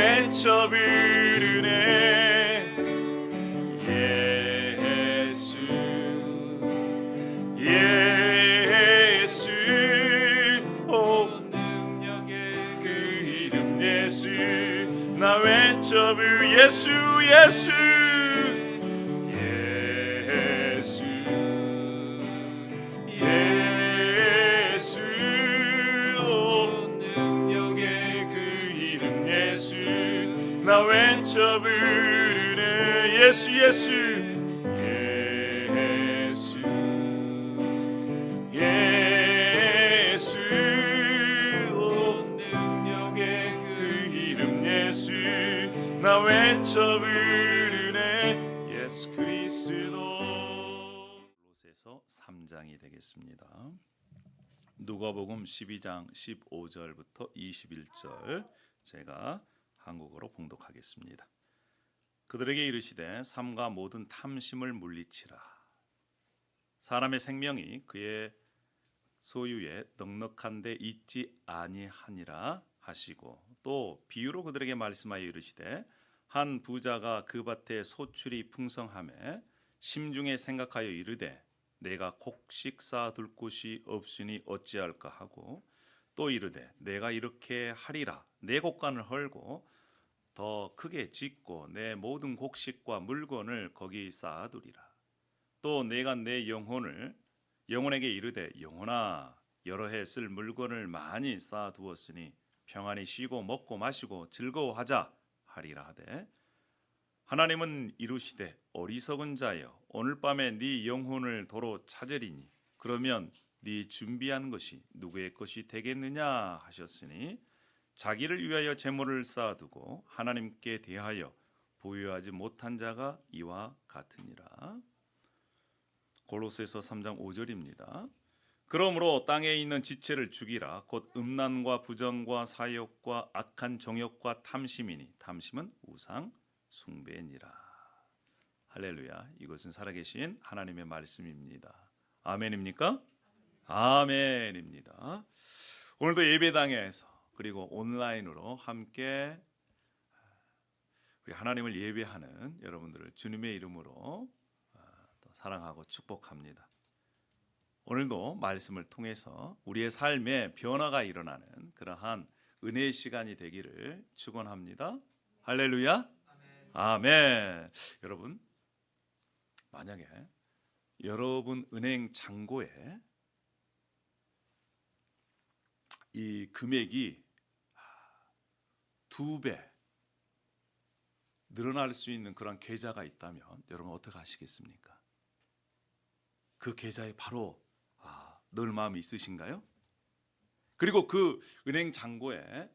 외쳐 부르네. 예수 예수 오 능력의 그 이름 예수 나 외쳐 부르 예수 예수 예수 예수 오 능력의 그 이름 예수 나 외쳐 부르네. 예수 예수 예수 예수 오 능력의 그 이름 예수 나 외쳐 부르네. 예수 그리스도. 골로새서 3장이 되겠습니다. 누가복음 12장 15절부터 21절 제가 한국어로 봉독하겠습니다. 그들에게 이르시되 삼가 모든 탐심을 물리치라. 사람의 생명이 그의 소유에 넉넉한 데 있지 아니하니라 하시고 또 비유로 그들에게 말씀하여 이르시되 한 부자가 그 밭에 소출이 풍성하매 심중에 생각하여 이르되 내가 곡식 쌓아둘 곳이 없으니 어찌할까 하고 또 이르되 내가 이렇게 하리라. 내 곡간을 헐고 더 크게 짓고 내 모든 곡식과 물건을 거기 쌓아두리라. 또 내가 내 영혼에게 이르되 영혼아 여러 해 쓸 물건을 많이 쌓아두었으니 평안히 쉬고 먹고 마시고 즐거워하자 하리라 하되 하나님은 이루시되 어리석은 자여 오늘 밤에 네 영혼을 도로 찾으리니 그러면 네 준비한 것이 누구의 것이 되겠느냐 하셨으니 자기를 위하여 재물을 쌓아두고 하나님께 대하여 보유하지 못한 자가 이와 같으니라. 골로새서 3장 5절입니다. 그러므로 땅에 있는 지체를 죽이라. 곧 음란과 부정과 사욕과 악한 정욕과 탐심이니 탐심은 우상 숭배니라. 할렐루야. 이것은 살아계신 하나님의 말씀입니다. 아멘입니까? 아멘입니다. 오늘도 예배당에서 그리고 온라인으로 함께 우리 하나님을 예배하는 여러분들을 주님의 이름으로 또 사랑하고 축복합니다. 오늘도 말씀을 통해서 우리의 삶에 변화가 일어나는 그러한 은혜의 시간이 되기를 축원합니다. 할렐루야. 아멘. 여러분, 만약에 여러분 은행 잔고에 이 금액이 2배 늘어날 수 있는 그런 계좌가 있다면 여러분 어떻게 하시겠습니까? 그 계좌에 바로 넣을 마음이 있으신가요? 그리고 그 은행 잔고에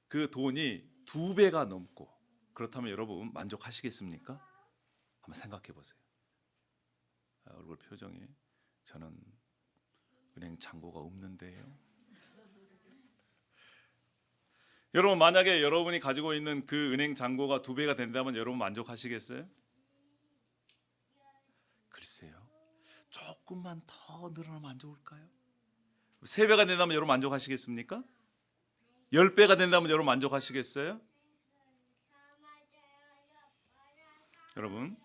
그 돈이 2배가 넘고 그렇다면 여러분 만족하시겠습니까? 한번 생각해 보세요. 얼굴 표정이 저는 은행 잔고가 없는데요. 여러분 만약에 여러분이 가지고 있는 그 은행 잔고가 2배가 된다면 여러분 만족하시겠어요? 글쎄요. 조금만 더 늘어나면 안 좋을까요? 3배가 된다면 여러분 만족하시겠습니까? 10배가 된다면 여러분 만족하시겠어요? 여러분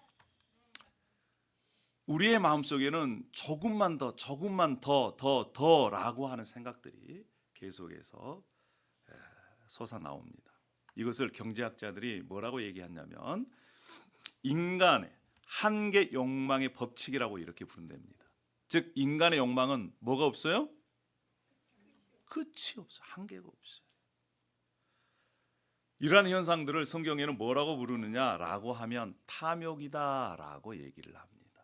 우리의 마음속에는 조금만 더라고 하는 생각들이 계속해서 솟아나옵니다. 이것을 경제학자들이 뭐라고 얘기하냐면 인간의 한계 욕망의 법칙이라고 이렇게 부른답니다. 즉 인간의 욕망은 뭐가 없어요? 끝이 없어요. 한계가 없어요. 이러한 현상들을 성경에는 뭐라고 부르느냐라고 하면 탐욕이다라고 얘기를 합니다.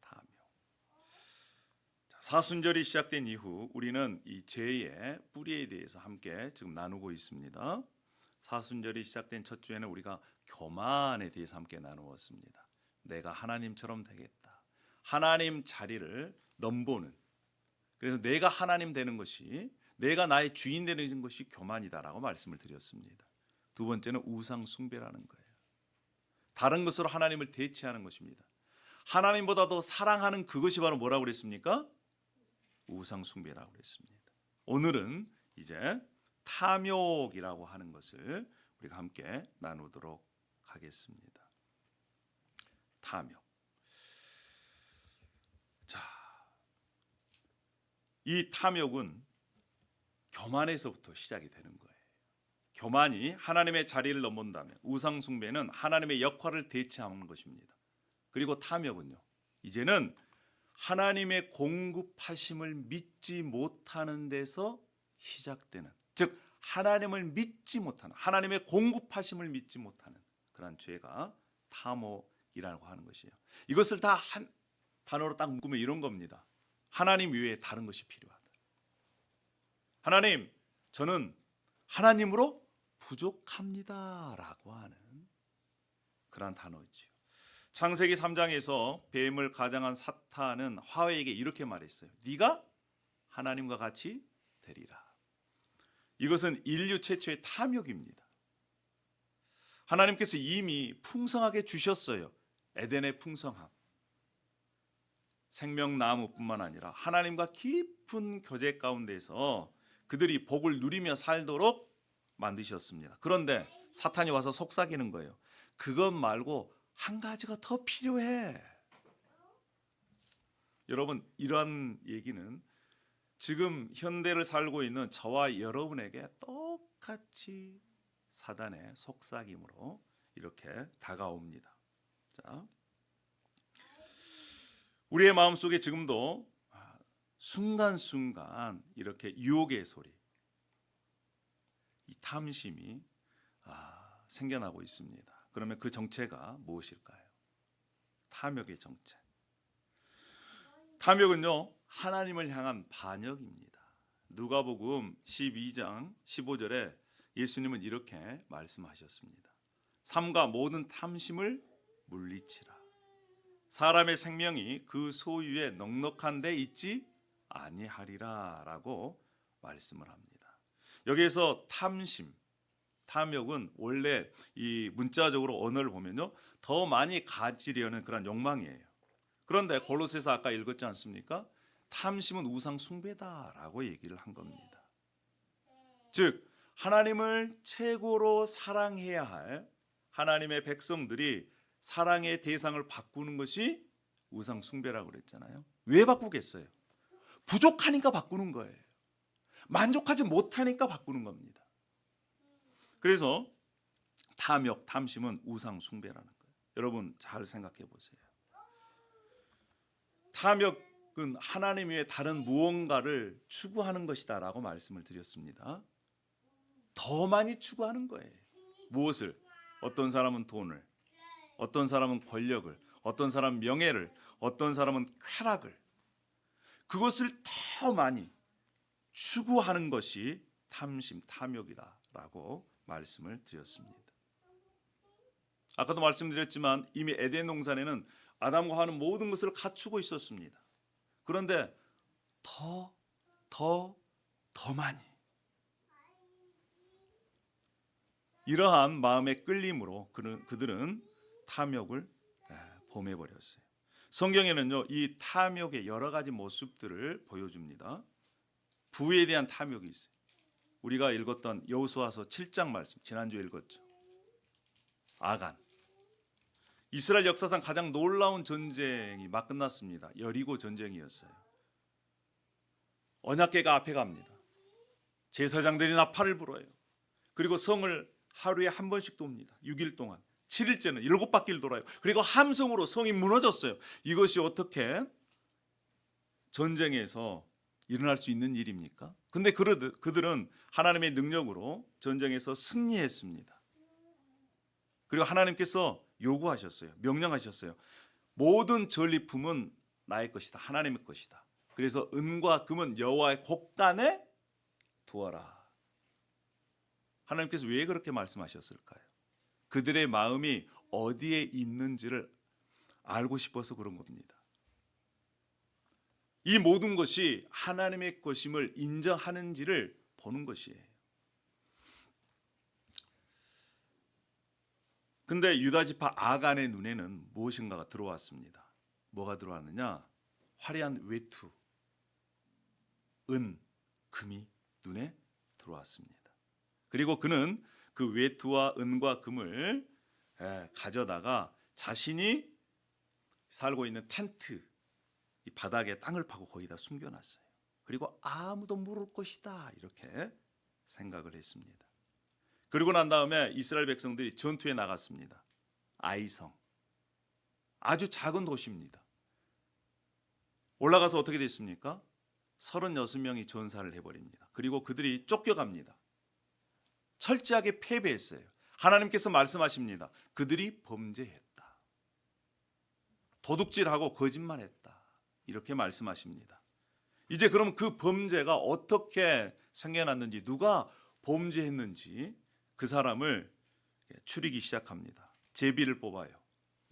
탐욕. 사순절이 시작된 이후 우리는 이 죄의 뿌리에 대해서 함께 지금 나누고 있습니다. 사순절이 시작된 첫 주에는 우리가 교만에 대해서 함께 나누었습니다. 내가 하나님처럼 되겠다. 하나님 자리를 넘보는. 그래서 내가 하나님 되는 것이 내가 나의 주인 되는 것이 교만이다라고 말씀을 드렸습니다. 두 번째는 우상 숭배라는 거예요. 다른 것으로 하나님을 대체하는 것입니다. 하나님보다 더 사랑하는 그것이 바로 뭐라고 그랬습니까? 우상 숭배라고 그랬습니다. 오늘은 이제 탐욕이라고 하는 것을 우리가 함께 나누도록 하겠습니다. 탐욕. 자, 이 탐욕은 교만에서부터 시작이 되는 거예요. 교만이 하나님의 자리를 넘본다면 우상 숭배는 하나님의 역할을 대체하는 것입니다. 그리고 탐욕은요, 이제는 하나님의 공급하심을 믿지 못하는 데서 시작되는, 즉 하나님을 믿지 못하는, 하나님의 공급하심을 믿지 못하는 그런 죄가 탐욕이라고 하는 것이에요. 이것을 다 한 단어로 딱 묶으면 이런 겁니다. 하나님 외에 다른 것이 필요하다. 하나님, 저는 하나님으로 부족합니다 라고 하는 그런 단어이지요. 창세기 3장에서 뱀을 가장한 사탄은 하와에게 이렇게 말했어요. 네가 하나님과 같이 되리라. 이것은 인류 최초의 탐욕입니다. 하나님께서 이미 풍성하게 주셨어요. 에덴의 풍성함. 생명나무뿐만 아니라 하나님과 깊은 교제 가운데서 그들이 복을 누리며 살도록 만드셨습니다. 그런데 사탄이 와서 속삭이는 거예요. 그것 말고 한 가지가 더 필요해. 여러분, 이러한 얘기는 지금 현대를 살고 있는 저와 여러분에게 똑같이 사단의 속삭임으로 이렇게 다가옵니다. 자, 우리의 마음속에 지금도 순간순간 이렇게 유혹의 소리, 이 탐심이 생겨나고 있습니다. 그러면 그 정체가 무엇일까요? 탐욕의 정체. 탐욕은요, 하나님을 향한 반역입니다. 누가복음 12장 15절에 예수님은 이렇게 말씀하셨습니다. 삼가 모든 탐심을 물리치라. 사람의 생명이 그 소유에 넉넉한 데 있지 아니하리라 라고 말씀을 합니다. 여기에서 탐심, 탐욕은 원래 이 문자적으로 언어를 보면요, 더 많이 가지려는 그런 욕망이에요. 그런데 골로새서 아까 읽었지 않습니까? 탐심은 우상 숭배다라고 얘기를 한 겁니다. 즉 하나님을 최고로 사랑해야 할 하나님의 백성들이 사랑의 대상을 바꾸는 것이 우상 숭배라고 그랬잖아요. 왜 바꾸겠어요? 부족하니까 바꾸는 거예요. 만족하지 못하니까 바꾸는 겁니다. 그래서 탐욕, 탐심은 우상 숭배라는 거예요. 여러분 잘 생각해 보세요. 탐욕은 하나님 외에 다른 무언가를 추구하는 것이다라고 말씀을 드렸습니다. 더 많이 추구하는 거예요. 무엇을? 어떤 사람은 돈을, 어떤 사람은 권력을, 어떤 사람은 명예를, 어떤 사람은 쾌락을, 그것을 더 많이 추구하는 것이 탐심, 탐욕이다라고 말씀을 드렸습니다. 아까도 말씀드렸지만 이미 에덴 동산에는 아담과 하와는 모든 것을 갖추고 있었습니다. 그런데 더 많이 이러한 마음의 끌림으로 그들은 탐욕을 범해버렸어요. 성경에는요, 이 탐욕의 여러 가지 모습들을 보여줍니다. 부에 대한 탐욕이 있어요. 우리가 읽었던 여호수아서 7장 말씀, 지난주에 읽었죠. 아간. 이스라엘 역사상 가장 놀라운 전쟁이 막 끝났습니다. 여리고 전쟁이었어요. 언약궤가 앞에 갑니다. 제사장들이 나팔을 불어요. 그리고 성을 하루에 한 번씩 돕니다. 6일 동안. 7일째는 7바퀴를 돌아요. 그리고 함성으로 성이 무너졌어요. 이것이 어떻게 전쟁에서 일어날 수 있는 일입니까? 근데 그들은 하나님의 능력으로 전쟁에서 승리했습니다. 그리고 하나님께서 요구하셨어요. 명령하셨어요. 모든 전리품은 나의 것이다. 하나님의 것이다. 그래서 은과 금은 여호와의 곳간에 두어라. 하나님께서 왜 그렇게 말씀하셨을까요? 그들의 마음이 어디에 있는지를 알고 싶어서 그런 겁니다. 이 모든 것이 하나님의 것임을 인정하는지를 보는 것이에요. 근데 유다 지파 아간의 눈에는 무엇인가가 들어왔습니다. 뭐가 들어왔느냐? 화려한 외투, 은, 금이 눈에 들어왔습니다. 그리고 그는 그 외투와 은과 금을 가져다가 자신이 살고 있는 텐트 이 바닥에 땅을 파고 거기다 숨겨놨어요. 그리고 아무도 모를 것이다 이렇게 생각을 했습니다. 그리고 난 다음에 이스라엘 백성들이 전투에 나갔습니다. 아이성, 아주 작은 도시입니다. 올라가서 어떻게 됐습니까? 36명이 전사를 해버립니다. 그리고 그들이 쫓겨갑니다. 철저하게 패배했어요. 하나님께서 말씀하십니다. 그들이 범죄했다. 도둑질하고 거짓말했다. 이렇게 말씀하십니다. 이제 그럼 그 범죄가 어떻게 생겨났는지, 누가 범죄했는지 그 사람을 추리기 시작합니다. 제비를 뽑아요.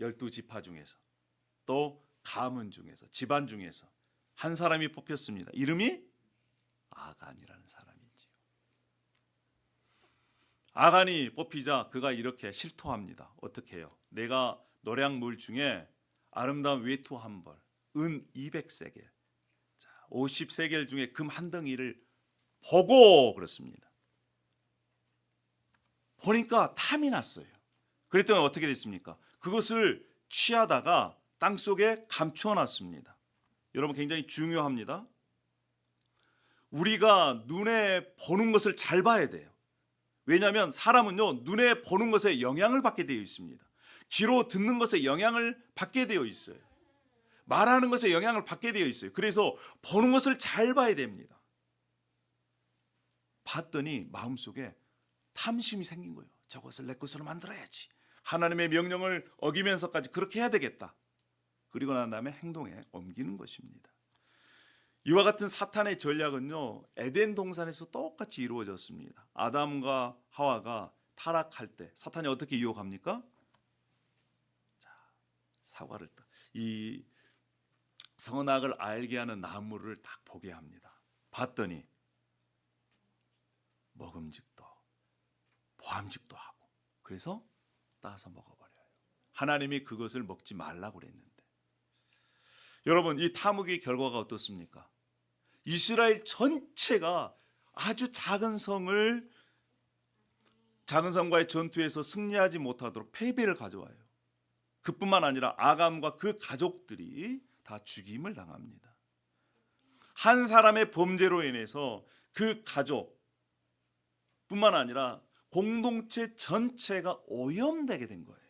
12지파 중에서, 또 가문 중에서, 집안 중에서 한 사람이 뽑혔습니다. 이름이 아간이라는 사람이지요. 아간이 뽑히자 그가 이렇게 실토합니다. 어떻게 해요? 내가 노략물 중에 아름다운 외투 한 벌, 은 200세겔, 50세겔 중에 금 한 덩이를 보고 그렇습니다. 보니까 탐이 났어요. 그랬더니 어떻게 됐습니까? 그것을 취하다가 땅속에 감추어 놨습니다. 여러분 굉장히 중요합니다. 우리가 눈에 보는 것을 잘 봐야 돼요. 왜냐하면 사람은요, 눈에 보는 것에 영향을 받게 되어 있습니다. 귀로 듣는 것에 영향을 받게 되어 있어요. 말하는 것에 영향을 받게 되어 있어요. 그래서 보는 것을 잘 봐야 됩니다. 봤더니 마음속에 탐심이 생긴 거예요. 저것을 내 것으로 만들어야지. 하나님의 명령을 어기면서까지 그렇게 해야 되겠다. 그리고 난 다음에 행동에 옮기는 것입니다. 이와 같은 사탄의 전략은요, 에덴 동산에서 똑같이 이루어졌습니다. 아담과 하와가 타락할 때 사탄이 어떻게 유혹합니까? 자, 사과를 이 선악을 알게 하는 나무를 딱 보게 합니다. 봤더니 먹음직도 보암직도 하고, 그래서 따서 먹어버려요. 하나님이 그것을 먹지 말라고 그랬는데, 여러분 이 탐욕의 결과가 어떻습니까? 이스라엘 전체가 아주 작은 성과의 전투에서 승리하지 못하도록 패배를 가져와요. 그뿐만 아니라 아감과 그 가족들이 다 죽임을 당합니다. 한 사람의 범죄로 인해서 그 가족뿐만 아니라 공동체 전체가 오염되게 된 거예요.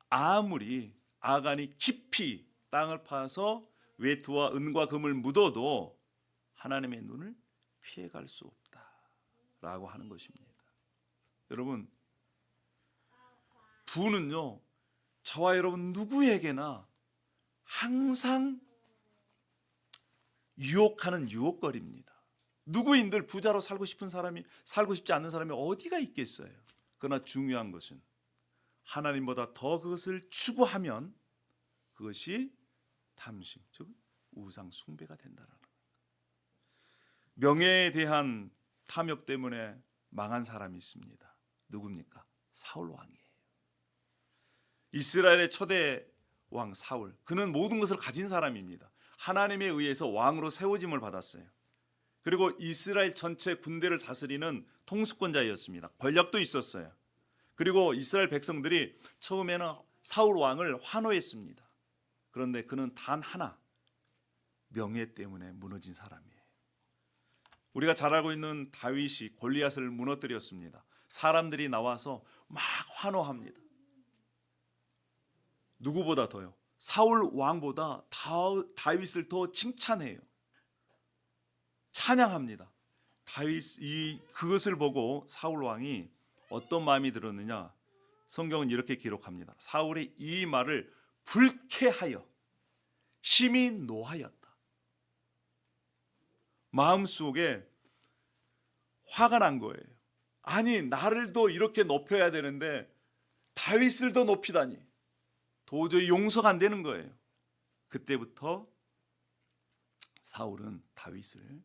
아무리 아간이 깊이 땅을 파서 외투와 은과 금을 묻어도 하나님의 눈을 피해갈 수 없다라고 하는 것입니다. 여러분, 부는요, 저와 여러분 누구에게나 항상 유혹하는 유혹거리입니다. 누구인들 부자로 살고 싶은 사람이, 살고 싶지 않는 사람이 어디가 있겠어요. 그러나 중요한 것은 하나님보다 더 그것을 추구하면 그것이 탐심, 즉 우상 숭배가 된다는 거예요. 명예에 대한 탐욕 때문에 망한 사람이 있습니다. 누굽니까? 사울 왕이에요. 이스라엘의 초대 왕 사울, 그는 모든 것을 가진 사람입니다. 하나님에 의해서 왕으로 세워짐을 받았어요. 그리고 이스라엘 전체 군대를 다스리는 통수권자였습니다. 권력도 있었어요. 그리고 이스라엘 백성들이 처음에는 사울 왕을 환호했습니다. 그런데 그는 단 하나, 명예 때문에 무너진 사람이에요. 우리가 잘 알고 있는 다윗이 골리앗을 무너뜨렸습니다. 사람들이 나와서 막 환호합니다. 누구보다 더요? 사울 왕보다 다윗을 더 칭찬해요. 찬양합니다. 그것을 보고 사울 왕이 어떤 마음이 들었느냐? 성경은 이렇게 기록합니다. 사울이 이 말을 불쾌하여 심히 노하였다. 마음속에 화가 난 거예요. 아니, 나를 더 이렇게 높여야 되는데 다윗을 더 높이다니 도저히 용서가 안 되는 거예요. 그때부터 사울은 다윗을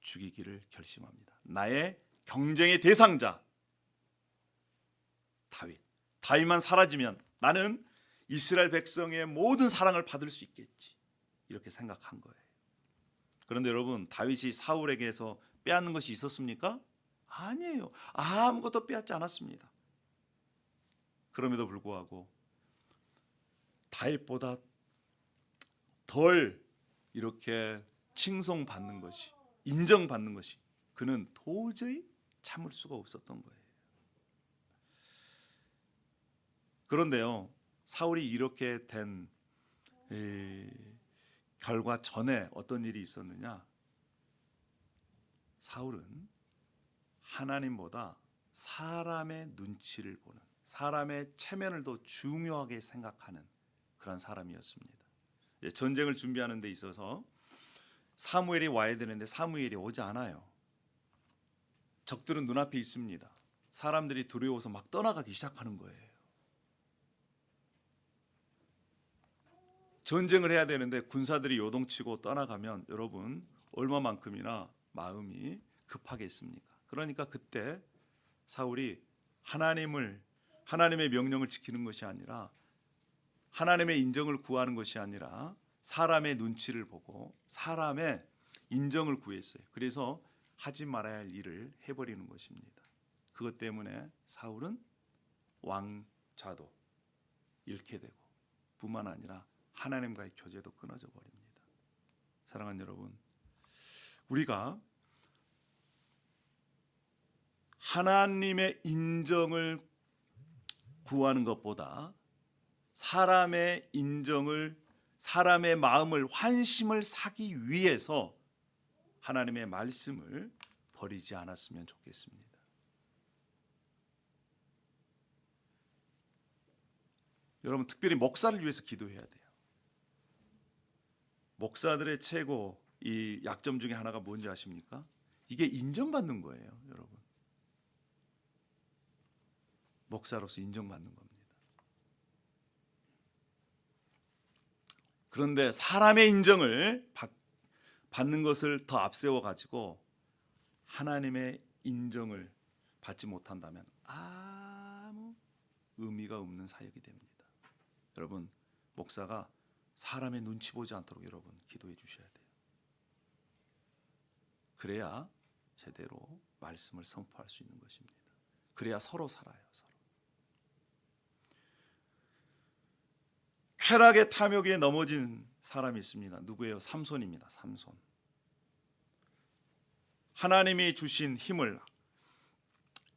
죽이기를 결심합니다. 나의 경쟁의 대상자 다윗만 사라지면 나는 이스라엘 백성의 모든 사랑을 받을 수 있겠지, 이렇게 생각한 거예요. 그런데 여러분, 다윗이 사울에게서 빼앗는 것이 있었습니까? 아니에요. 아무것도 빼앗지 않았습니다. 그럼에도 불구하고 다윗보다 덜 이렇게 칭송받는 것이, 인정받는 것이 그는 도저히 참을 수가 없었던 거예요. 그런데요, 사울이 이렇게 된 결과 전에 어떤 일이 있었느냐? 사울은 하나님보다 사람의 눈치를 보는, 사람의 체면을 더 중요하게 생각하는 그런 사람이었습니다. 전쟁을 준비하는 데 있어서 사무엘이 와야 되는데 사무엘이 오지 않아요. 적들은 눈앞에 있습니다. 사람들이 두려워서 막 떠나가기 시작하는 거예요. 전쟁을 해야 되는데 군사들이 요동치고 떠나가면 여러분 얼마만큼이나 마음이 급하겠습니까? 그러니까 그때 사울이 하나님의 명령을 지키는 것이 아니라, 하나님의 인정을 구하는 것이 아니라 사람의 눈치를 보고 사람의 인정을 구했어요. 그래서 하지 말아야 할 일을 해버리는 것입니다. 그것 때문에 사울은 왕좌도 잃게 되고 뿐만 아니라 하나님과의 교제도 끊어져 버립니다. 사랑하는 여러분, 우리가 하나님의 인정을 구하는 것보다 사람의 인정을, 사람의 마음을, 환심을 사기 위해서 하나님의 말씀을 버리지 않았으면 좋겠습니다. 여러분, 특별히 목사를 위해서 기도해야 돼요. 목사들의 최고 이 약점 중에 하나가 뭔지 아십니까? 이게 인정받는 거예요, 여러분. 목사로서 인정받는 겁니다. 그런데 사람의 인정을 받는 것을 더 앞세워 가지고 하나님의 인정을 받지 못한다면 아무 의미가 없는 사역이 됩니다. 여러분, 목사가 사람의 눈치 보지 않도록 여러분 기도해 주셔야 돼요. 그래야 제대로 말씀을 선포할 수 있는 것입니다. 그래야 서로 살아요. 서로. 쾌락의 탐욕에 넘어진 사람이 있습니다. 누구예요? 삼손입니다. 삼손. 하나님이 주신 힘을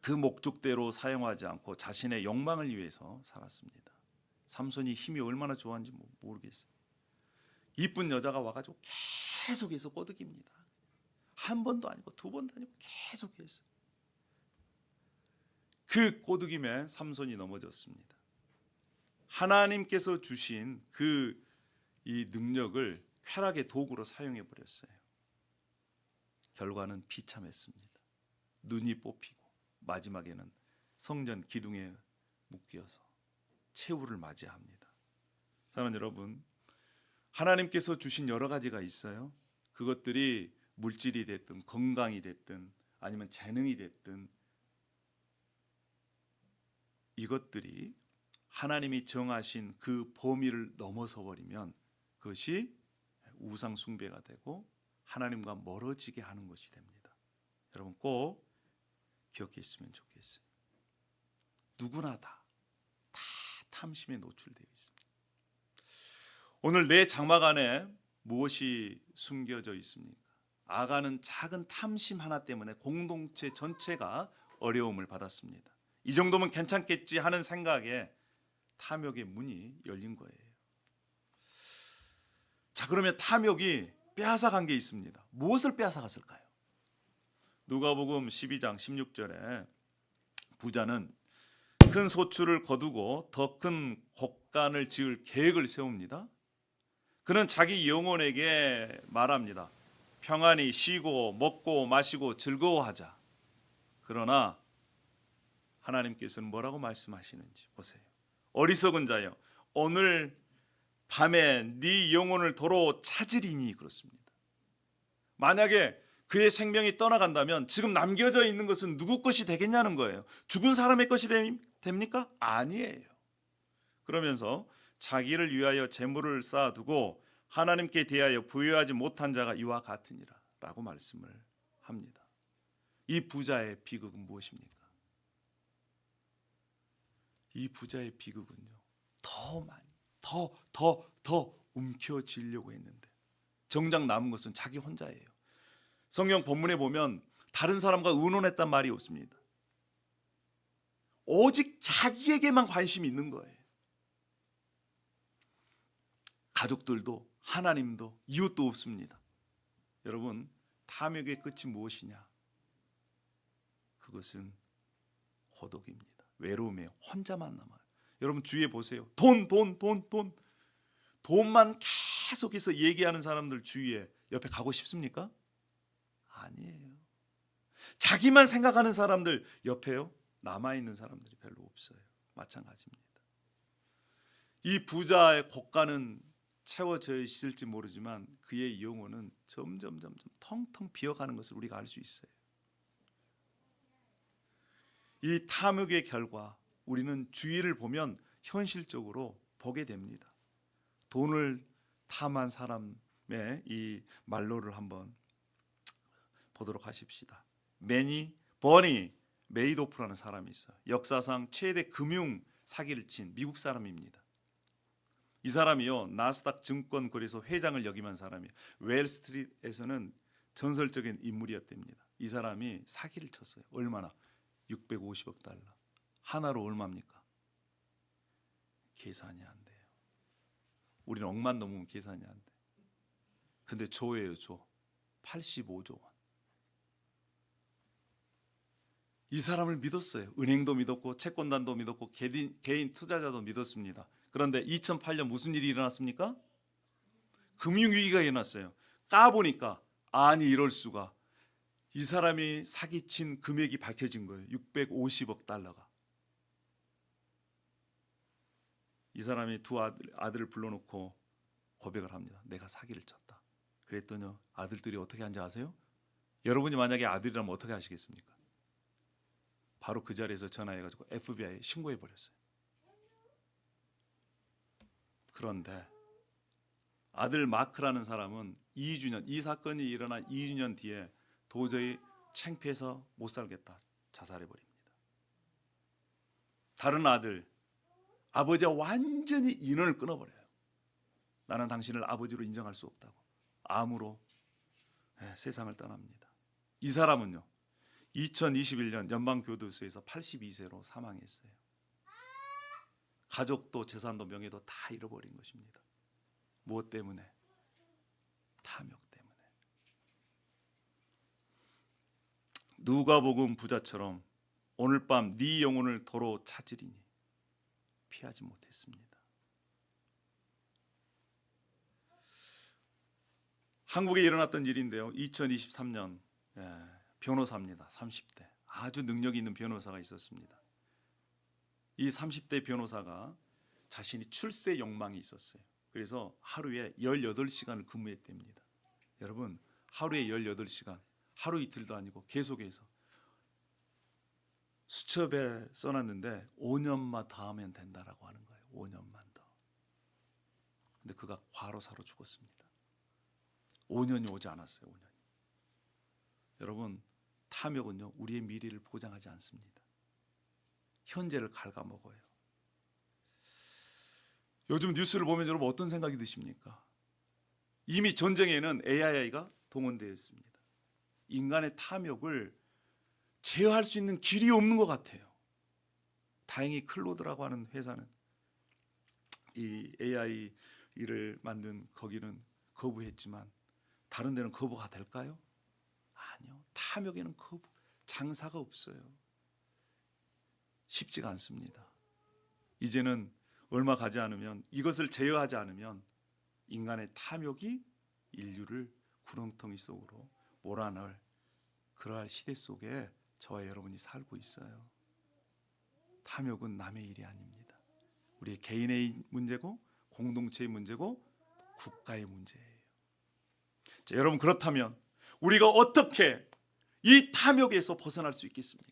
그 목적대로 사용하지 않고 자신의 욕망을 위해서 살았습니다. 삼손이 힘이 얼마나 좋았는지 모르겠어요. 이쁜 여자가 와가지고 계속해서 꼬드깁니다. 한 번도 아니고 두 번도 아니고 계속해서. 그 꼬드김에 삼손이 넘어졌습니다. 하나님께서 주신 이 능력을 쾌락의 도구로 사용해 버렸어요. 결과는 비참했습니다. 눈이 뽑히고 마지막에는 성전 기둥에 묶여서 최후를 맞이합니다. 사랑하는 여러분, 하나님께서 주신 여러 가지가 있어요. 그것들이 물질이 됐든 건강이 됐든 아니면 재능이 됐든 이것들이 하나님이 정하신 그 범위를 넘어서 버리면 그것이 우상 숭배가 되고 하나님과 멀어지게 하는 것이 됩니다. 여러분 꼭 기억했으면 좋겠어요. 누구나 다 탐심에 노출되어 있습니다. 오늘 내 장막 안에 무엇이 숨겨져 있습니까? 아가는 작은 탐심 하나 때문에 공동체 전체가 어려움을 받았습니다. 이 정도면 괜찮겠지 하는 생각에 탐욕의 문이 열린 거예요. 자, 그러면 탐욕이 빼앗아간 게 있습니다. 무엇을 빼앗아갔을까요? 누가복음 12장 16절에 부자는 큰 소출을 거두고 더 큰 곡간을 지을 계획을 세웁니다. 그는 자기 영혼에게 말합니다. 평안히 쉬고 먹고 마시고 즐거워하자. 그러나 하나님께서는 뭐라고 말씀하시는지 보세요. 어리석은 자여, 오늘 밤에 네 영혼을 도로 찾으리니, 그렇습니다. 만약에 그의 생명이 떠나간다면 지금 남겨져 있는 것은 누구 것이 되겠냐는 거예요. 죽은 사람의 것이 됩니까? 아니에요. 그러면서 자기를 위하여 재물을 쌓아두고 하나님께 대하여 부여하지 못한 자가 이와 같으니라 라고 말씀을 합니다. 이 부자의 비극은 무엇입니까? 이 부자의 비극은요, 더 많이 더 움켜쥐려고 했는데 정작 남은 것은 자기 혼자예요. 성경 본문에 보면 다른 사람과 의논했단 말이 없습니다. 오직 자기에게만 관심이 있는 거예요. 가족들도 하나님도 이웃도 없습니다. 여러분, 탐욕의 끝이 무엇이냐? 그것은 고독입니다. 외로움에 혼자만 남아요. 여러분 주위에 보세요. 돈만 계속해서 얘기하는 사람들 주위에 옆에 가고 싶습니까? 아니에요. 자기만 생각하는 사람들 옆에요, 남아있는 사람들이 별로 없어요. 마찬가지입니다. 이 부자의 고가는 채워져 있을지 모르지만 그의 영혼은 점점 텅텅 비어가는 것을 우리가 알 수 있어요. 이 탐욕의 결과 우리는 주위를 보면 현실적으로 보게 됩니다. 돈을 탐한 사람의 이 말로를 한번 보도록 하십시다. 버니 메이도프라는 사람이 있어요. 역사상 최대 금융 사기를 친 미국 사람입니다. 이 사람이요, 나스닥 증권 거래소 회장을 역임한 사람이에요. 웰스트리트에서는 전설적인 인물이었답니다. 이 사람이 사기를 쳤어요. 얼마나? 650억 달러. 하나로 얼마입니까? 계산이 안 돼요. 우리는 억만 넘으면 계산이 안 돼. 근데 조예요, 조. 85조 원. 이 사람을 믿었어요. 은행도 믿었고 채권단도 믿었고 개인 투자자도 믿었습니다. 그런데 2008년 무슨 일이 일어났습니까? 금융위기가 일어났어요. 까보니까 아니 이럴 수가. 이 사람이 사기친 금액이 밝혀진 거예요. 650억 달러가. 이 사람이 두 아들을 불러놓고 고백을 합니다. 내가 사기를 쳤다. 그랬더니 아들들이 어떻게 한지 아세요? 여러분이 만약에 아들이라면 어떻게 하시겠습니까? 바로 그 자리에서 전화해가지고 FBI에 신고해버렸어요. 그런데 아들 마크라는 사람은 2주년, 이 사건이 일어난 2주년 뒤에 도저히 창피해서 못 살겠다 자살해버립니다. 다른 아들, 아버지와 완전히 인연을 끊어버려요. 나는 당신을 아버지로 인정할 수 없다고 암으로 세상을 떠납니다. 이 사람은요, 2021년 연방교도소에서 82세로 사망했어요. 가족도 재산도 명예도 다 잃어버린 것입니다. 무엇 때문에? 탐욕 때문에. 누가복음 부자처럼 오늘 밤 네 영혼을 도로 찾으리니 피하지 못했습니다. 한국에 일어났던 일인데요. 2023년 변호사입니다. 30대 아주 능력 있는 변호사가 있었습니다. 이 30대 변호사가 자신이 출세 욕망이 있었어요. 그래서 하루에 18시간을 근무했답니다. 여러분, 하루에 18시간, 하루 이틀도 아니고 계속해서 수첩에 써놨는데 5년만 더 하면 된다라고 하는 거예요. 5년만 더. 근데 그가 과로사로 죽었습니다. 5년이 오지 않았어요. 5년이. 여러분, 탐욕은요, 우리의 미래를 보장하지 않습니다. 현재를 갉아먹어요. 요즘 뉴스를 보면 여러분 어떤 생각이 드십니까? 이미 전쟁에는 AI가 동원되어 있습니다. 인간의 탐욕을 제어할 수 있는 길이 없는 것 같아요. 다행히 클로드라고 하는 회사는 이 AI를 만든 거기는 거부했지만 다른 데는 거부가 될까요? 아니요. 탐욕에는 장사가 없어요. 쉽지가 않습니다. 이제는 얼마 가지 않으면 이것을 제어하지 않으면 인간의 탐욕이 인류를 구렁텅이 속으로 몰아넣을 그러한 시대 속에 저와 여러분이 살고 있어요. 탐욕은 남의 일이 아닙니다. 우리 개인의 문제고 공동체의 문제고 국가의 문제예요. 자, 여러분, 그렇다면 우리가 어떻게 이 탐욕에서 벗어날 수 있겠습니까?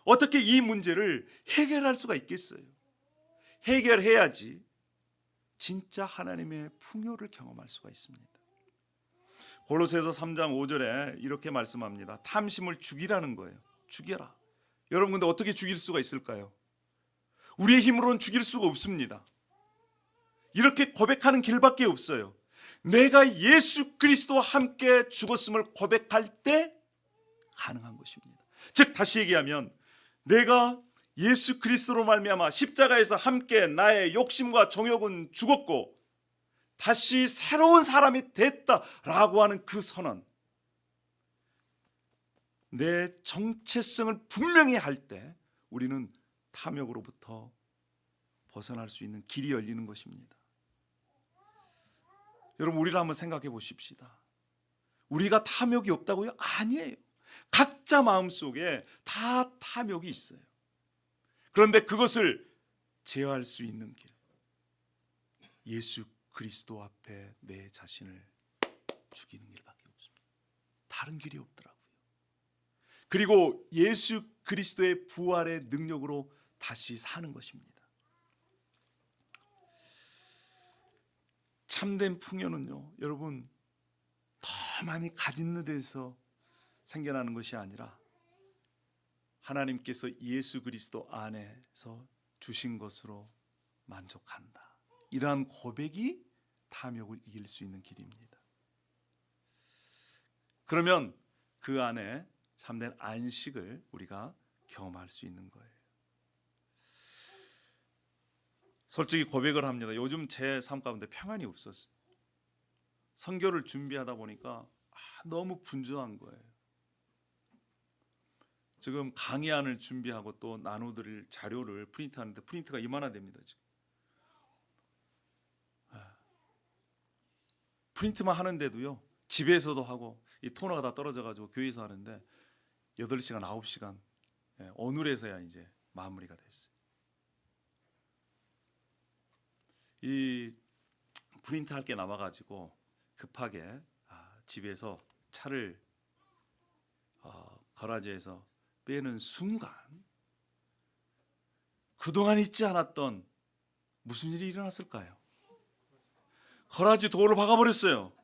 어떻게 이 문제를 해결할 수가 있겠어요? 해결해야지 진짜 하나님의 풍요를 경험할 수가 있습니다. 골로새서 3장 5절에 이렇게 말씀합니다. 탐심을 죽이라는 거예요. 죽여라. 여러분 근데 어떻게 죽일 수가 있을까요? 우리의 힘으로는 죽일 수가 없습니다. 이렇게 고백하는 길밖에 없어요. 내가 예수 그리스도와 함께 죽었음을 고백할 때 가능한 것입니다. 즉 다시 얘기하면 내가 예수 그리스도로 말미암아 십자가에서 함께 나의 욕심과 정욕은 죽었고 다시 새로운 사람이 됐다라고 하는 그 선언, 내 정체성을 분명히 할 때 우리는 탐욕으로부터 벗어날 수 있는 길이 열리는 것입니다. 여러분 우리를 한번 생각해 보십시다. 우리가 탐욕이 없다고요? 아니에요. 각자 마음속에 다 탐욕이 있어요. 그런데 그것을 제어할 수 있는 길, 예수 그리스도 앞에 내 자신을 죽이는 길밖에 없습니다. 다른 길이 없더라고요. 그리고 예수 그리스도의 부활의 능력으로 다시 사는 것입니다. 참된 풍요는요, 여러분 더 많이 가진 데서 생겨나는 것이 아니라 하나님께서 예수 그리스도 안에서 주신 것으로 만족한다. 이러한 고백이 탐욕을 이길 수 있는 길입니다. 그러면 그 안에 참된 안식을 우리가 경험할 수 있는 거예요. 솔직히 고백을 합니다. 요즘 제 삶 가운데 평안이 없었어요. 선교를 준비하다 보니까 너무 분주한 거예요. 지금 강의안을 준비하고 또 나눠드릴 자료를 프린트하는데 프린트가 이만하 됩니다. 지금. 프린트만 하는데도요, 집에서도 하고 이 토너가 다 떨어져가지고 교회에서 하는데 8시간, 9시간 어눌해서야 이제 마무리가 됐어요. 이 프린트 할 게 남아가지고 급하게 집에서 차를 거라지에서 빼는 순간 그동안 잊지 않았던 무슨 일이 일어났을까요? 거라지 도어를 박아버렸어요.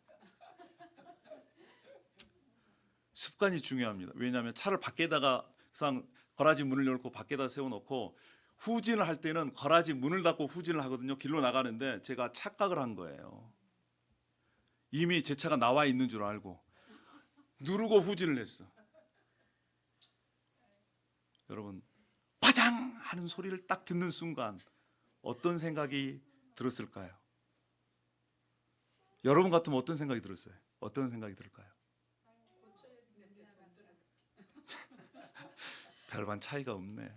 습관이 중요합니다. 왜냐하면 차를 밖에다가 항상 거라지 문을 열고 밖에다 세워놓고 후진을 할 때는 거라지 문을 닫고 후진을 하거든요. 길로 나가는데 제가 착각을 한 거예요. 이미 제 차가 나와 있는 줄 알고 누르고 후진을 했어. 여러분, 파장 하는 소리를 딱 듣는 순간 어떤 생각이 들었을까요? 여러분 같으면 어떤 생각이 들었어요? 어떤 생각이 들을까요? 별반 차이가 없네.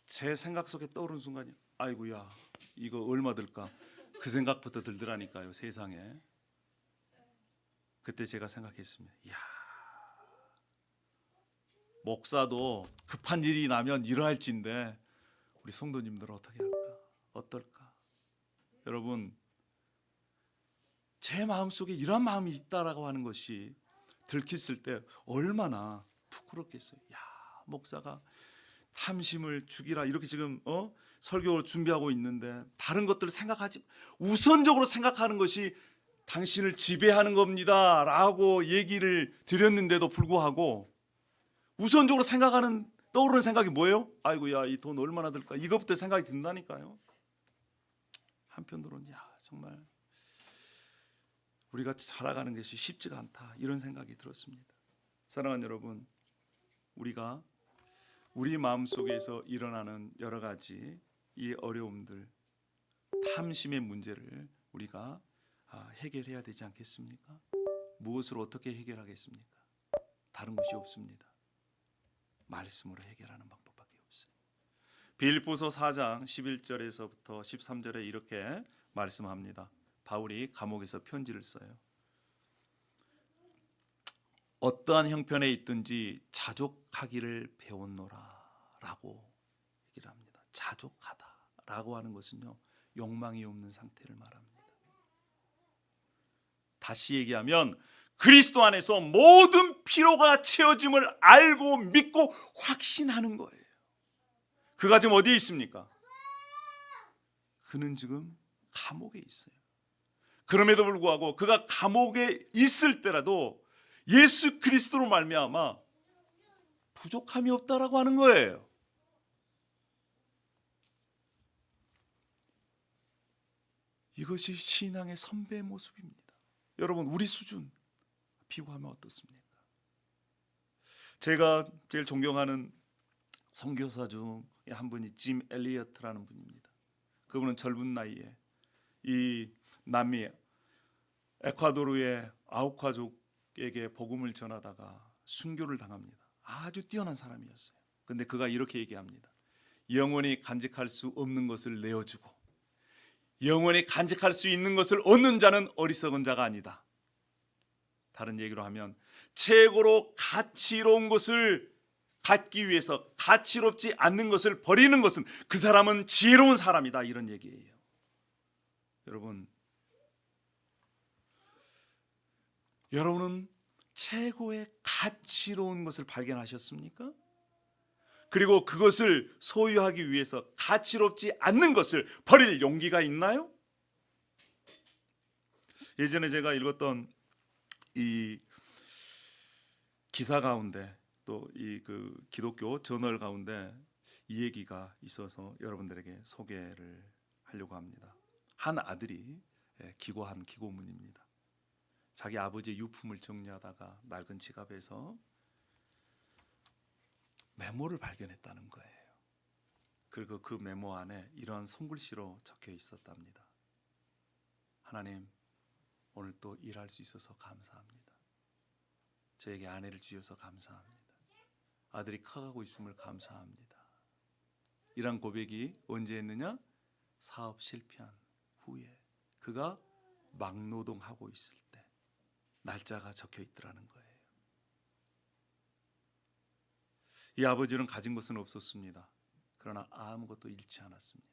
제 생각 속에 떠오른 순간이 아이고야 이거 얼마 들까? 그 생각부터 들더라니까요. 세상에. 그때 제가 생각했습니다. 이야, 목사도 급한 일이 나면 이러할진데 우리 성도님들은 어떻게 할까? 어떨까? 여러분, 제 마음속에 이런 마음이 있다라고 하는 것이 들켰을 때 얼마나 부끄럽겠어요. 야, 목사가 탐심을 죽이라 이렇게 지금 설교 준비하고 있는데 다른 것들을 생각하지, 우선적으로 생각하는 것이 당신을 지배하는 겁니다 라고 얘기를 드렸는데도 불구하고 우선적으로 떠오르는 생각이 뭐예요? 아이고야 이 돈 얼마나 들까? 이것부터 생각이 든다니까요. 한편으로는 야 정말 우리가 살아가는 것이 쉽지가 않다 이런 생각이 들었습니다. 사랑하는 여러분, 우리가 우리 마음속에서 일어나는 여러 가지 이 어려움들, 탐심의 문제를 우리가 해결해야 되지 않겠습니까? 무엇으로 어떻게 해결하겠습니까? 다른 것이 없습니다. 말씀으로 해결하는 방법밖에 없어요. 빌립보서 4장 11절에서부터 13절에 이렇게 말씀합니다. 바울이 감옥에서 편지를 써요. 어떠한 형편에 있든지 자족하기를 배웠노라 라고 얘기를 합니다. 자족하다 라고 하는 것은요, 욕망이 없는 상태를 말합니다. 다시 얘기하면 그리스도 안에서 모든 피로가 채워짐을 알고 믿고 확신하는 거예요. 그가 지금 어디에 있습니까? 그는 지금 감옥에 있어요. 그럼에도 불구하고 그가 감옥에 있을 때라도 예수 그리스도로 말미암아 부족함이 없다라고 하는 거예요. 이것이 신앙의 선배의 모습입니다. 여러분, 우리 수준 비교하면 어떻습니까? 제가 제일 존경하는 선교사 중에 한 분이 짐 엘리어트라는 분입니다. 그분은 젊은 나이에 이 남미 에콰도르의 아우카족에게 복음을 전하다가 순교를 당합니다. 아주 뛰어난 사람이었어요. 근데 그가 이렇게 얘기합니다. 영원히 간직할 수 없는 것을 내어주고 영원히 간직할 수 있는 것을 얻는 자는 어리석은 자가 아니다. 다른 얘기로 하면 최고로 가치로운 것을 갖기 위해서 가치롭지 않는 것을 버리는 것은 그 사람은 지혜로운 사람이다, 이런 얘기예요. 여러분은 최고의 가치로운 것을 발견하셨습니까? 그리고 그것을 소유하기 위해서 가치롭지 않는 것을 버릴 용기가 있나요? 예전에 제가 읽었던 이 기사 가운데 또 이 그 기독교 저널 가운데 이 얘기가 있어서 여러분들에게 소개를 하려고 합니다. 한 아들이 기고한 기고문입니다. 자기 아버지의 유품을 정리하다가 낡은 지갑에서 메모를 발견했다는 거예요. 그리고 그 메모 안에 이러한 손글씨로 적혀 있었답니다. 하나님, 오늘 또 일할 수 있어서 감사합니다. 저에게 아내를 주셔서 감사합니다. 아들이 커가고 있음을 감사합니다. 이런 고백이 언제 했느냐? 사업 실패한 후에 그가 막노동하고 있을 때 날짜가 적혀 있더라는 거예요. 이 아버지는 가진 것은 없었습니다. 그러나 아무것도 잃지 않았습니다.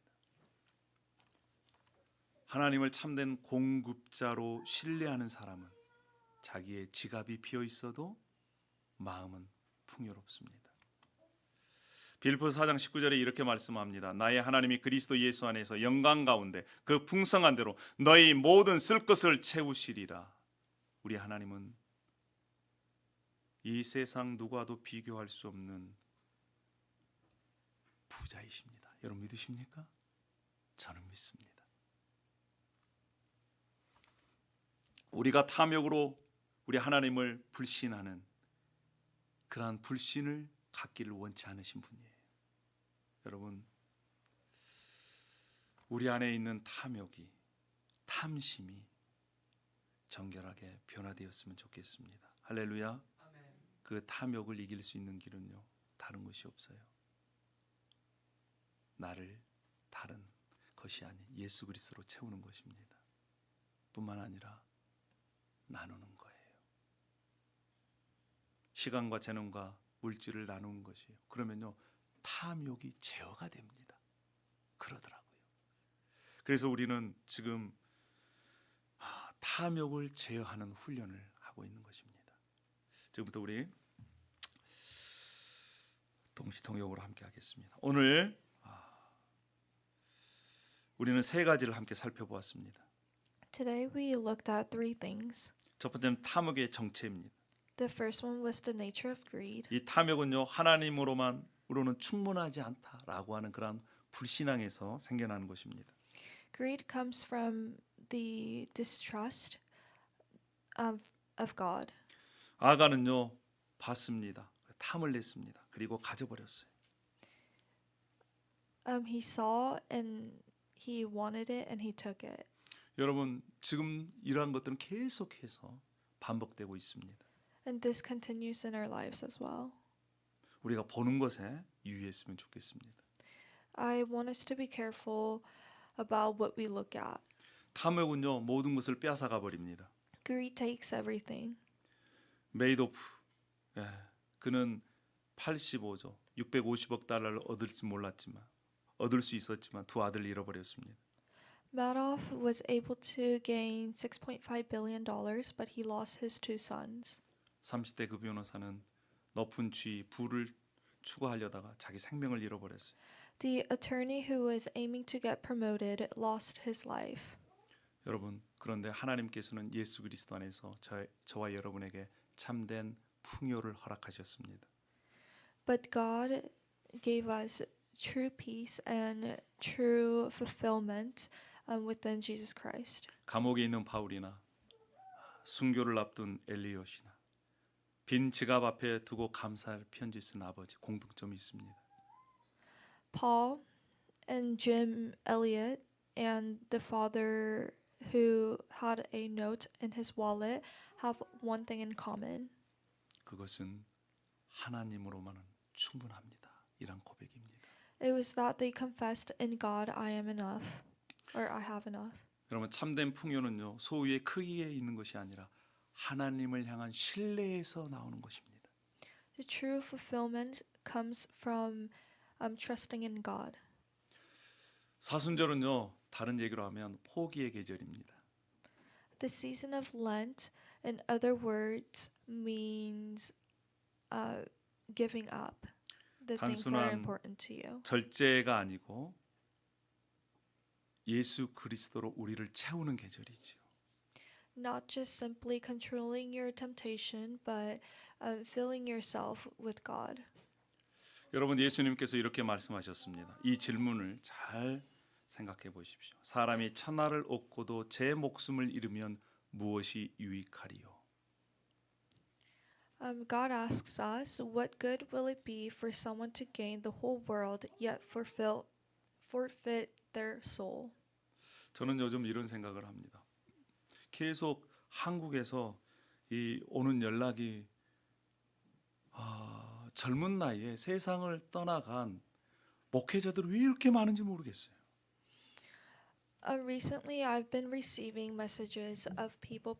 하나님을 참된 공급자로 신뢰하는 사람은 자기의 지갑이 비어 있어도 마음은 풍요롭습니다. 빌립보서 4장 19절에 이렇게 말씀합니다. 나의 하나님이 그리스도 예수 안에서 영광 가운데 그 풍성한 대로 너희 모든 쓸 것을 채우시리라. 우리 하나님은 이 세상 누구와도 비교할 수 없는 부자이십니다. 여러분 믿으십니까? 저는 믿습니다. 우리가 탐욕으로 우리 하나님을 불신하는 그러한 불신을 갖기를 원치 않으신 분이에요. 여러분, 우리 안에 있는 탐욕이, 탐심이 정결하게 변화되었으면 좋겠습니다. 할렐루야. 그 탐욕을 이길 수 있는 길은요, 다른 것이 없어요. 나를 다른 것이 아닌 예수 그리스도로 채우는 것입니다. 뿐만 아니라 나누는 거예요. 시간과 재능과 물질을 나누는 것이에요. 그러면요, 탐욕이 제어가 됩니다. 그러더라고요. 그래서 우리는 지금 탐욕을 제어하는 훈련을 하고 있는 것입니다. 지금부터 우리 동시통역으로 함께 하겠습니다. 오늘 우리는 세 가지를 함께 살펴보았습니다. Today we looked at three things. 첫 번째는 탐욕의 정체입니다. The first one was the nature of greed. 이 탐욕은요, 하나님으로는 충분하지 않다라고 하는 그런 불신앙에서 생겨나는 것입니다. Greed comes from the distrust of God. 아가는요, 봤습니다. 탐을 냈습니다. 그리고 가져버렸어요. He saw and he wanted it and he took it. 여러분, 지금 이러한 것들은 계속해서 반복되고 있습니다. And this continues in our lives as well. 우리가 보는 것에 유의했으면 좋겠습니다. I want us to be careful about what we look at. 탐욕은요, 모든 것을 빼앗아가 버립니다. Greed takes everything. 메이도프, 그는 85조 650억 달러를 얻을 수 있었지만 두 아들을 잃어버렸습니다. Madoff was able to gain $6.5 billion, but he lost his two sons. 30대 그 변호사는 높은 지위, 부를 추구하려다가 자기 생명을 잃어버렸어요. The attorney who was aiming to get promoted lost his life. 여러분, 그런데 하나님께서는 예수 그리스도 안에서 저와 여러분에게 참된 풍요를 허락하셨습니다. But God gave us true peace and true fulfillment within Jesus Christ. 감옥에 있는 바울이나 순교를 앞둔 엘리엇이나 빈 지갑 앞에 두고 감사할 편지 쓴 아버지 공통점이 있습니다. Paul and Jim Elliot and the father who had a note in his wallet have one thing in common. 그것은 하나님으로만은 충분합니다. 이란 고백입니다. It was that they confessed, in God I am enough, or I have enough. 여러분, 참된 풍요는요 소유의 크기에 있는 것이 아니라 하나님을 향한 신뢰에서 나오는 것입니다. The true fulfillment comes from trusting in God. 사순절은요 다른 얘기로 하면 포기의 계절입니다. The season of Lent, in other words, means giving up the things that are 단순한 important to you. 절제가 아니고 예수 그리스도로 우리를 채우는 계절이지요. Not just simply controlling your temptation, but filling yourself with God. 여러분, 예수님께서 이렇게 말씀하셨습니다. 이 질문을 잘 생각해 보십시오. 사람이 천하를 얻고도 제 목숨을 잃으면 무엇이 유익하리요? God asks us, what good will it be for someone to gain the whole world yet forfeit their soul? 저는 요즘 이런 생각을 합니다. 계속 한국에서 이 오는 연락이 젊은 나이에 세상을 떠나간 목회자들이 왜 이렇게 많은지 모르겠어요. Recently, I've been receiving messages of people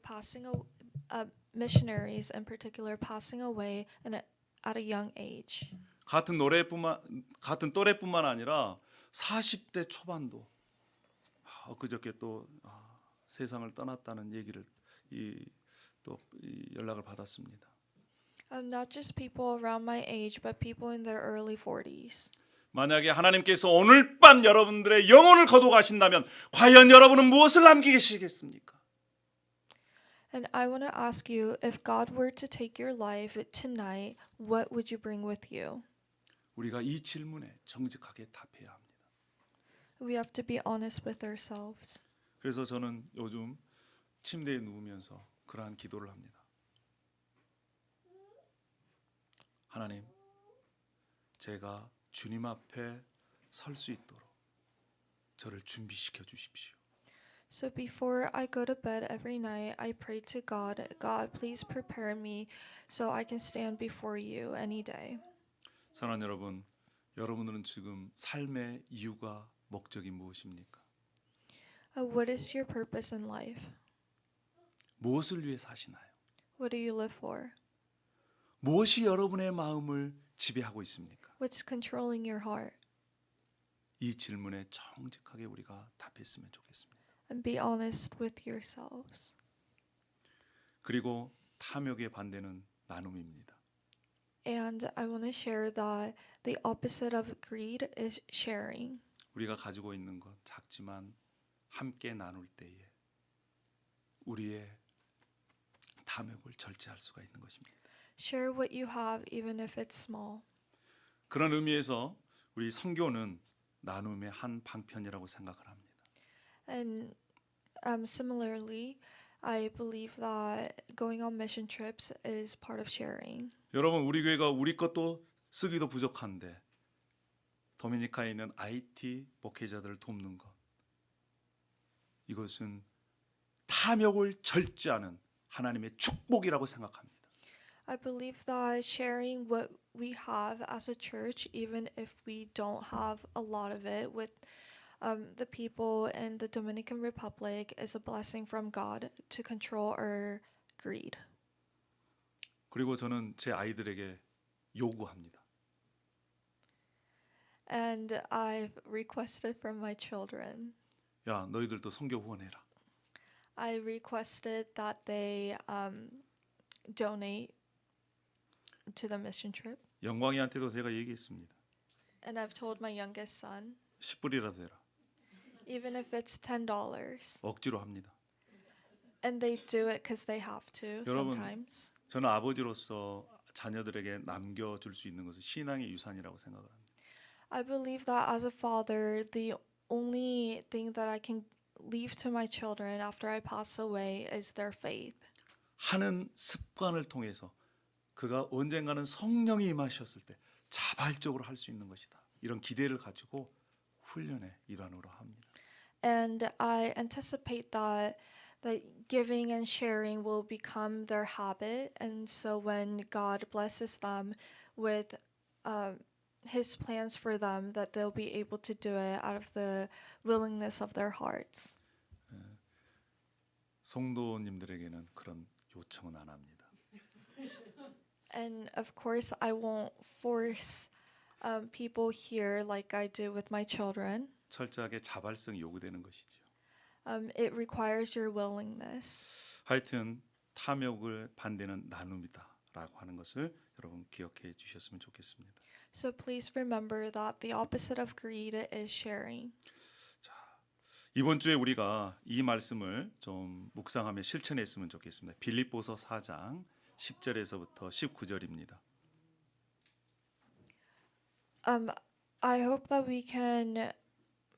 missionaries in particular, passing away at a young age. 같은 또래뿐만 아니라 40대 초반도 그저께 또 세상을 떠났다는 얘기를 또 연락을 받았습니다. Not just people around my age, but people in their early 40s. 만약에 하나님께서 오늘 밤 여러분들의 영혼을 거둬가신다면 과연 여러분은 무엇을 남기시겠습니까? And I want to ask you, if God were to take your life tonight, what would you bring with you? 우리가 이 질문에 정직하게 답해야 합니다. We have to be honest with ourselves. 그래서 저는 요즘 침대에 누우면서 그러한 기도를 합니다. 하나님, 제가 주님 앞에 설 수 있도록 저를 준비시켜 주십시오. So before I go to bed every night, I pray to God, God, please prepare me so I can stand before you any day. 사랑하는 여러분, 여러분들은 지금 삶의 이유가 목적이 무엇입니까? What is your purpose in life? 무엇을 위해 사시나요? What do you live for? 무엇이 여러분의 마음을 지배하고 있습니까? What's controlling your heart? 이 질문에 정직하게 우리가 답했으면 좋겠습니다. And be honest with yourselves. 그리고 탐욕의 반대는 나눔입니다. And I want to share that the opposite of greed is sharing. 우리가 가지고 있는 것 작지만 함께 나눌 때에 우리의 탐욕을 절제할 수가 있는 것입니다. Share what you have, even if it's small. 그런 의미에서 우리 선교는 나눔의 한 방편이라고 생각을 합니다. And similarly, I believe that going on mission trips is part of sharing. 여러분, 우리 교회가 우리 것도 쓰기도 부족한데 도미니카에 있는 IT 목회자들을 돕는 것, 이것은 탐욕을 절제하는 하나님의 축복이라고 생각합니다. I believe that sharing what we have as a church, even if we don't have a lot of it, with the people in the Dominican Republic is a blessing from God to control our greed. 그리고 저는 제 아이들에게 요구합니다. And I've requested from my children. 야, 너희들도 선교 후원해라. I requested that they donate to the mission trip. 영광이한테도 제가 얘기했습니다. And I've told my youngest son, 10불이라도 해라. even if it's $10. 억지로 합니다. And they do it because they have to 여러분, sometimes. 저는 아버지로서 자녀들에게 남겨줄 수 있는 것은 신앙의 유산이라고 생각을 합니다. I believe that as a father, the only thing that I can leave to my children after I pass away is their faith. 하는 습관을 통해서 그가 언젠가는 성령이 임하셨을 때 자발적으로 할 수 있는 것이다. 이런 기대를 가지고 훈련의 일환으로 합니다. And I anticipate that giving and sharing will become their habit. And so when God blesses them with His plans for them, that they'll be able to do it out of the willingness of their hearts. 성도님들에게는 그런 요청은 안 합니다. And of course, I won't force people here like I do with my children. 철저하게 자발성이 요구되는 것이죠. It requires your willingness. 하여튼 탐욕을 반대는 나눔이다라고 하는 것을 여러분 기억해 주셨으면 좋겠습니다. So please remember that the opposite of greed is sharing. 이번 주에 우리가 이 말씀을 좀 묵상하며 실천했으면 좋겠습니다. 빌립보서 4장 10절에서부터 19절입니다. I hope that we can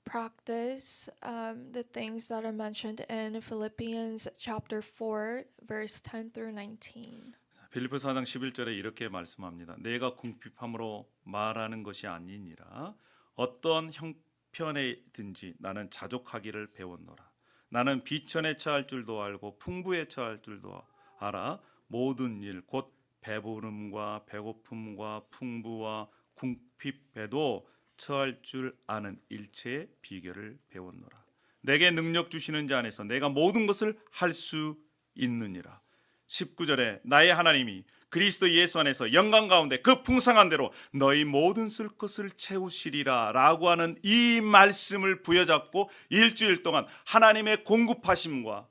practice the things that are mentioned in Philippians chapter 4, verse 10 through 19. 빌립보서 4장 11절에 이렇게 말씀합니다. 내가 궁핍함으로 말하는 것이 아니니라. 어떤 형편에든지 나는 자족하기를 배웠노라. 나는 비천에 처할 줄도 알고 풍부에 처할 줄도 알아. 모든 일 곧 배부름과 배고픔과 풍부와 궁핍에도 처할 줄 아는 일체의 비결을 배웠노라. 내게 능력 주시는 자 안에서 내가 모든 것을 할 수 있느니라. 19절에 나의 하나님이 그리스도 예수 안에서 영광 가운데 그 풍성한 대로 너희 모든 쓸 것을 채우시리라 라고 하는 이 말씀을 부여잡고 일주일 동안 하나님의 공급하심과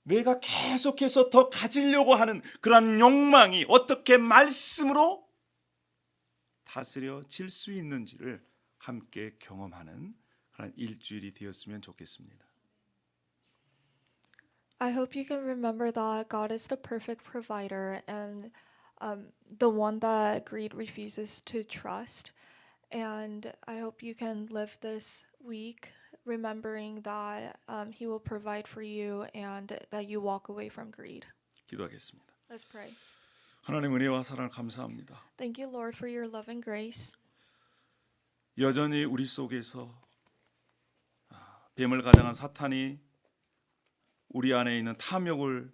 내가 계속해서 더 가지려고 하는 그런 욕망이 어떻게 말씀으로 다스려질 수 있는지를 함께 경험하는 그런 일주일이 되었으면 좋겠습니다. I hope you can remember that God is the perfect provider and the one that greed refuses to trust. And I hope you can live this week remembering that He will provide for you and that you walk away from greed. 기도하겠습니다. Let's pray. 하나님 은혜와 사랑을 감사합니다. Thank you, Lord, for your love and grace. 여전히 우리 속에서 뱀을 가장한 사탄이 우리 안에 있는 탐욕을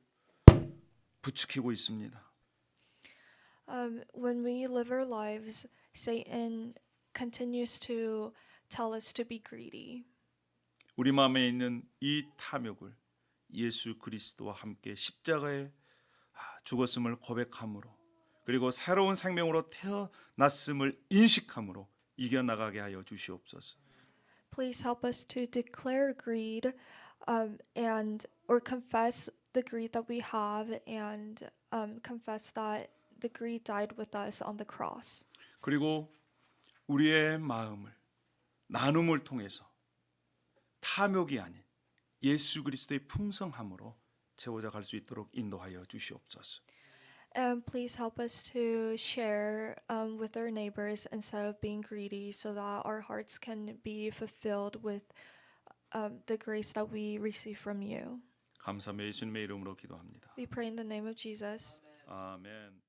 부추기고 있습니다. When we live our lives, Satan continues to tell us to be greedy. 우리 마음에 있는 이 탐욕을 예수 그리스도와 함께 십자가에 죽었음을 고백함으로 그리고 새로운 생명으로 태어났음을 인식함으로 이겨나가게 하여 주시옵소서. Please help us to declare greed and or confess the greed that we have and confess that the greed died with us on the cross. 그리고 우리의 마음을 나눔을 통해서 탐욕이 아닌 예수 그리스도의 풍성함으로 채워져 갈 수 있도록 인도하여 주시옵소서. And please help us to share with our neighbors instead of being greedy so that our hearts can be fulfilled with the grace that we receive from you. 감사하며 예수님의 이름으로 기도합니다. We pray in the name of Jesus. 아멘.